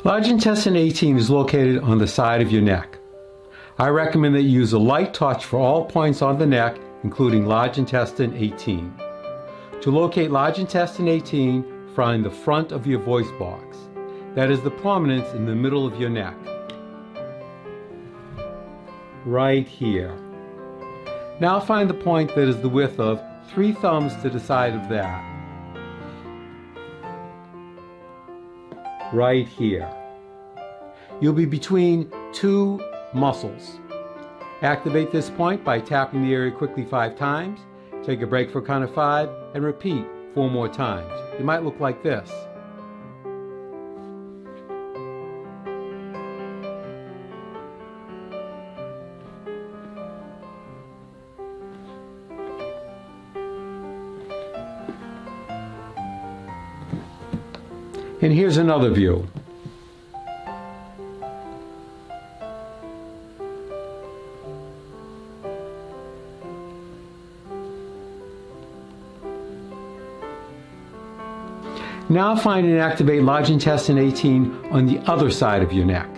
Large intestine 18 is located on the side of your neck. I recommend that you use a light touch for all points on the neck, including large intestine 18. To locate large intestine 18, find the front of your voice box. That is the prominence in the middle of your neck. Right here. Now find the point that is the width of 3 thumbs to the side of that. Right here. You'll be between 2 muscles. Activate this point by tapping the area quickly 5 times. Take a break for a count of 5 and repeat 4 more times. It might look like this. And here's another view. Now find and activate large intestine 18 on the other side of your neck.